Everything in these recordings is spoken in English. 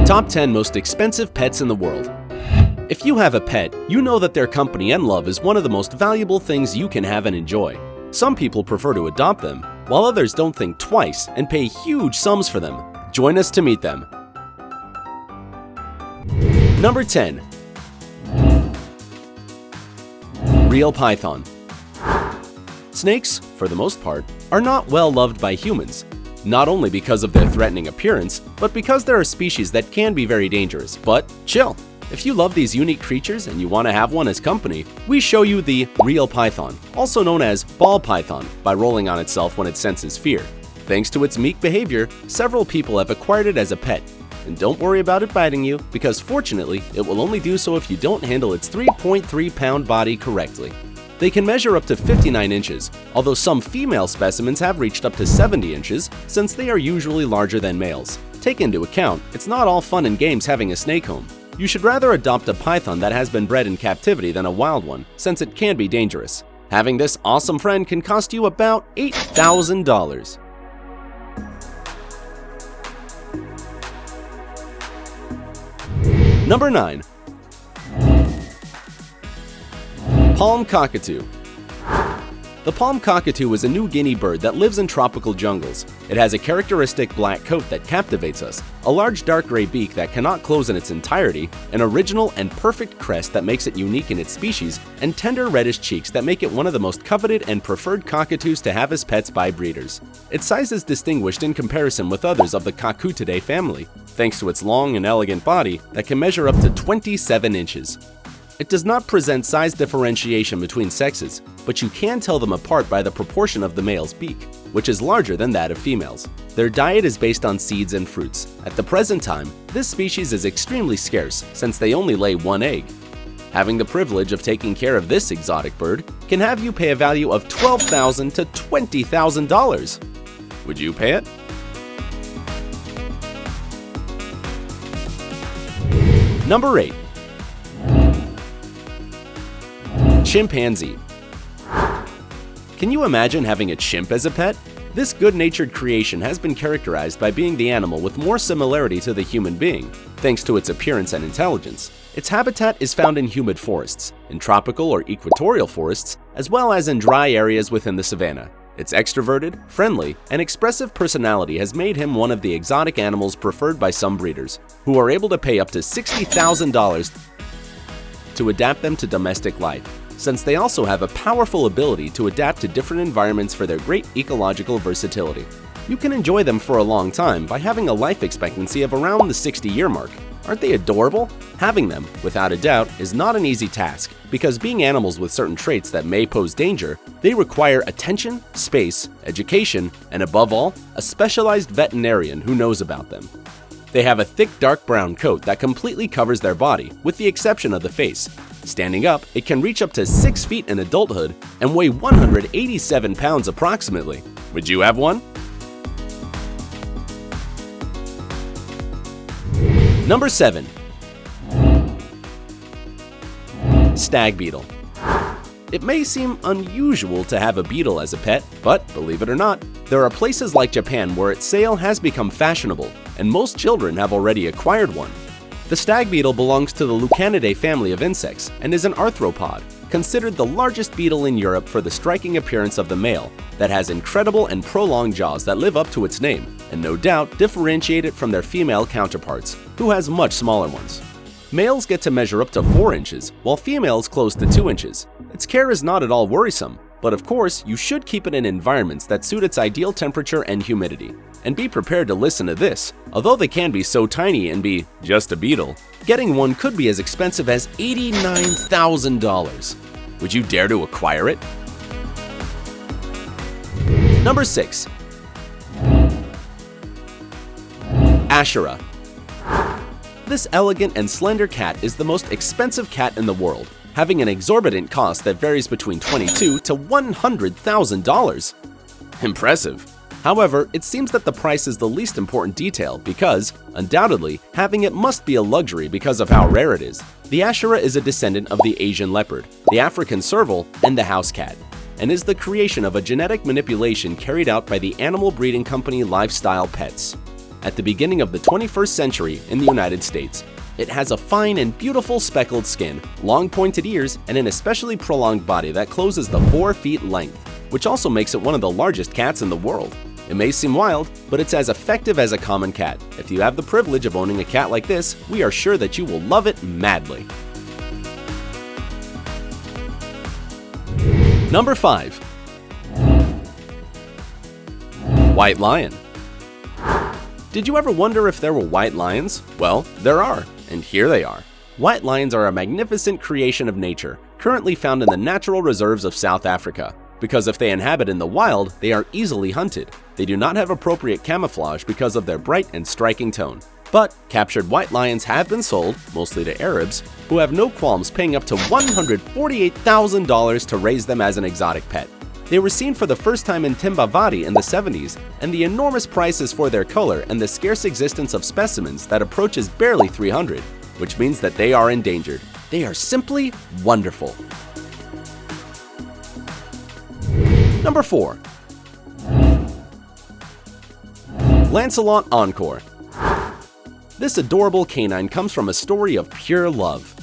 Top 10 Most Expensive Pets in the World. If you have a pet, you know that their company and love is one of the most valuable things you can have and enjoy. Some people prefer to adopt them, while others don't think twice and pay huge sums for them. Join us to meet them. Number 10. Real python. Snakes, for the most part, are not well loved by humans, not only because of their threatening appearance, but because there are species that can be very dangerous. But chill! If you love these unique creatures and you want to have one as company, we show you the real python, also known as ball python, by rolling on itself when it senses fear. Thanks to its meek behavior, several people have acquired it as a pet. And don't worry about it biting you, because fortunately, it will only do so if you don't handle its 3.3-pound body correctly. They can measure up to 59 inches, although some female specimens have reached up to 70 inches since they are usually larger than males. Take into account, it's not all fun and games having a snake home. You should rather adopt a python that has been bred in captivity than a wild one, since it can be dangerous. Having this awesome friend can cost you about $8,000. Number 9. Palm cockatoo. The palm cockatoo is a New Guinea bird that lives in tropical jungles. It has a characteristic black coat that captivates us, a large dark gray beak that cannot close in its entirety, an original and perfect crest that makes it unique in its species, and tender reddish cheeks that make it one of the most coveted and preferred cockatoos to have as pets by breeders. Its size is distinguished in comparison with others of the Cockatoo family, thanks to its long and elegant body that can measure up to 27 inches. It does not present size differentiation between sexes, but you can tell them apart by the proportion of the male's beak, which is larger than that of females. Their diet is based on seeds and fruits. At the present time, this species is extremely scarce since they only lay one egg. Having the privilege of taking care of this exotic bird can have you pay a value of $12,000 to $20,000. Would you pay it? Number 8. Chimpanzee. Can you imagine having a chimp as a pet? This good-natured creation has been characterized by being the animal with more similarity to the human being, thanks to its appearance and intelligence. Its habitat is found in humid forests, in tropical or equatorial forests, as well as in dry areas within the savanna. Its extroverted, friendly, and expressive personality has made him one of the exotic animals preferred by some breeders, who are able to pay up to $60,000 to adapt them to domestic life, since they also have a powerful ability to adapt to different environments for their great ecological versatility. You can enjoy them for a long time by having a life expectancy of around the 60-year mark. Aren't they adorable? Having them, without a doubt, is not an easy task, because being animals with certain traits that may pose danger, they require attention, space, education, and above all, a specialized veterinarian who knows about them. They have a thick dark brown coat that completely covers their body, with the exception of the face. Standing up, it can reach up to 6 feet in adulthood and weigh 187 pounds approximately. Would you have one? Number 7. Stag beetle. It may seem unusual to have a beetle as a pet, but believe it or not, there are places like Japan where its sale has become fashionable, and most children have already acquired one. The stag beetle belongs to the Lucanidae family of insects and is an arthropod, considered the largest beetle in Europe for the striking appearance of the male, that has incredible and prolonged jaws that live up to its name, and no doubt differentiate it from their female counterparts, who has much smaller ones. Males get to measure up to 4 inches, while females close to 2 inches. Its care is not at all worrisome, but of course, you should keep it in environments that suit its ideal temperature and humidity. And be prepared to listen to this. Although they can be so tiny and be just a beetle, getting one could be as expensive as $89,000. Would you dare to acquire it? Number 6. ASHERA. This elegant and slender cat is the most expensive cat in the world, having an exorbitant cost that varies between $22,000 to $100,000. Impressive. However, it seems that the price is the least important detail because, undoubtedly, having it must be a luxury because of how rare it is. The ASHERA is a descendant of the Asian leopard, the African serval, and the house cat, and is the creation of a genetic manipulation carried out by the animal breeding company Lifestyle Pets. at the beginning of the 21st century in the United States. It has a fine and beautiful speckled skin, long pointed ears, and an especially prolonged body that closes the 4 feet length, which also makes it one of the largest cats in the world. It may seem wild, but it's as effective as a common cat. If you have the privilege of owning a cat like this, we are sure that you will love it madly. Number 5. White lion. Did you ever wonder if there were white lions? Well, there are, and here they are. White lions are a magnificent creation of nature, currently found in the natural reserves of South Africa. Because if they inhabit in the wild, they are easily hunted. They do not have appropriate camouflage because of their bright and striking tone. But captured white lions have been sold, mostly to Arabs, who have no qualms paying up to $148,000 to raise them as an exotic pet. They were seen for the first time in Timbavati in the 70s, and the enormous prices for their color and the scarce existence of specimens that approaches barely 300, which means that they are endangered. They are simply wonderful. Number 4. LANCELOT ENCORE. This adorable canine comes from a story of pure love.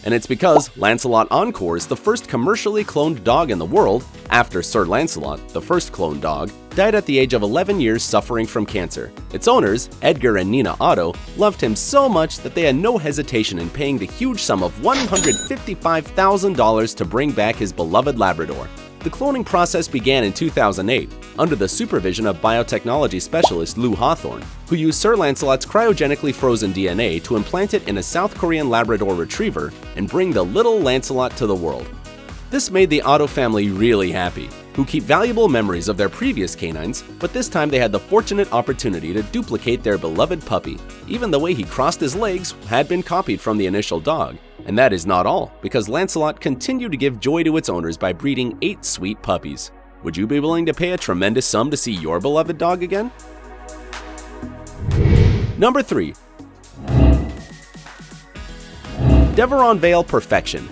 And it's because LANCELOT ENCORE is the first commercially cloned dog in the world, after Sir Lancelot, the first cloned dog, died at the age of 11 years suffering from cancer. Its owners, Edgar and Nina Otto, loved him so much that they had no hesitation in paying the huge sum of $155,000 to bring back his beloved Labrador. The cloning process began in 2008, under the supervision of biotechnology specialist Lou Hawthorne, who used Sir Lancelot's cryogenically frozen DNA to implant it in a South Korean Labrador retriever and bring the little Lancelot to the world. This made the Otto family really happy, who keep valuable memories of their previous canines, but this time they had the fortunate opportunity to duplicate their beloved puppy. Even the way he crossed his legs had been copied from the initial dog. And that is not all, because Lancelot continued to give joy to its owners by breeding 8 sweet puppies. Would you be willing to pay a tremendous sum to see your beloved dog again? Number 3. DEVERONVALE PERFECTION.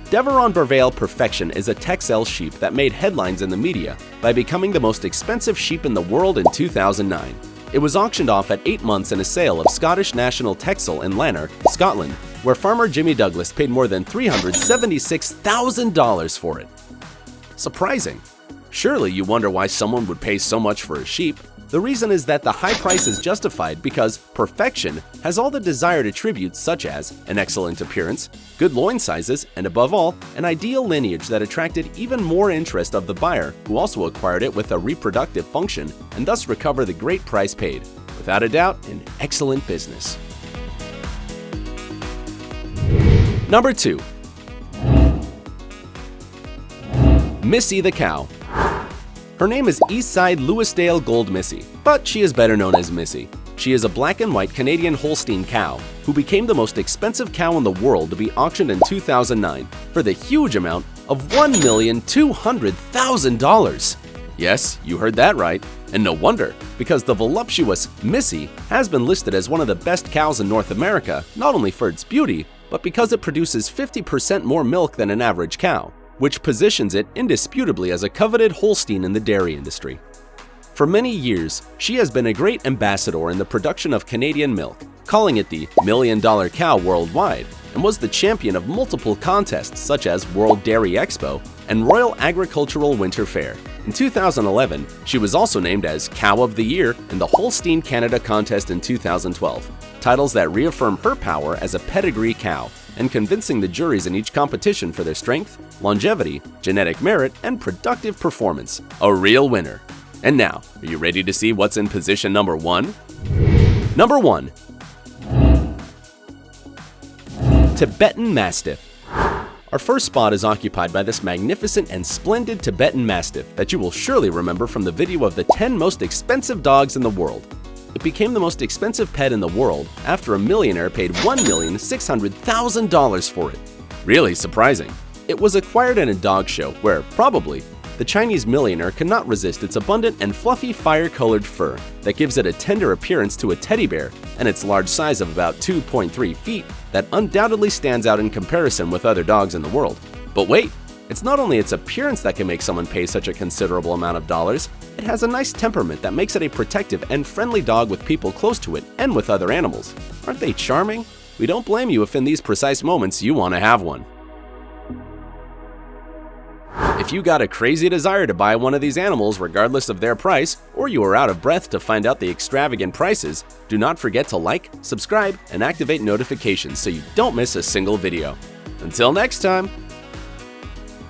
DEVERONVALE PERFECTION is a Texel sheep that made headlines in the media by becoming the most expensive sheep in the world in 2009. It was auctioned off at 8 months in a sale of Scottish National Texel in Lanark, Scotland, where farmer Jimmy Douglas paid more than $376,000 for it. Surprising. Surely you wonder why someone would pay so much for a sheep. The reason is that the high price is justified because Perfection has all the desired attributes such as an excellent appearance, good loin sizes, and above all, an ideal lineage that attracted even more interest of the buyer, who also acquired it with a reproductive function and thus recover the great price paid. Without a doubt, an excellent business. Number 2. Missy the cow. Her name is Eastside Louisdale Gold Missy, but she is better known as Missy. She is a black and white Canadian Holstein cow who became the most expensive cow in the world to be auctioned in 2009 for the huge amount of $1,200,000. Yes, you heard that right, and no wonder, because the voluptuous Missy has been listed as one of the best cows in North America, not only for its beauty, but because it produces 50% more milk than an average cow, which positions it indisputably as a coveted Holstein in the dairy industry. For many years, she has been a great ambassador in the production of Canadian milk, calling it the $1 million cow worldwide, and was the champion of multiple contests such as World Dairy Expo and Royal Agricultural Winter Fair. In 2011, she was also named as Cow of the Year in the Holstein Canada contest in 2012, titles that reaffirm her power as a pedigree cow and convincing the juries in each competition for their strength, longevity, genetic merit, and productive performance. A real winner. And now, are you ready to see what's in position number 1? Number 1. Tibetan Mastiff. Our first spot is occupied by this magnificent and splendid Tibetan Mastiff that you will surely remember from the video of the 10 most expensive dogs in the world. It became the most expensive pet in the world after a millionaire paid $1,600,000 for it. Really surprising. It was acquired in a dog show where, probably, the Chinese millionaire could not resist its abundant and fluffy fire-colored fur that gives it a tender appearance to a teddy bear and its large size of about 2.3 feet that undoubtedly stands out in comparison with other dogs in the world. But wait, it's not only its appearance that can make someone pay such a considerable amount of dollars, It has a nice temperament that makes it a protective and friendly dog with people close to it and with other animals. Aren't they charming? We don't blame you if in these precise moments you want to have one. If you got a crazy desire to buy one of these animals regardless of their price, or you are out of breath to find out the extravagant prices, do not forget to like, subscribe, and activate notifications so you don't miss a single video. Until next time!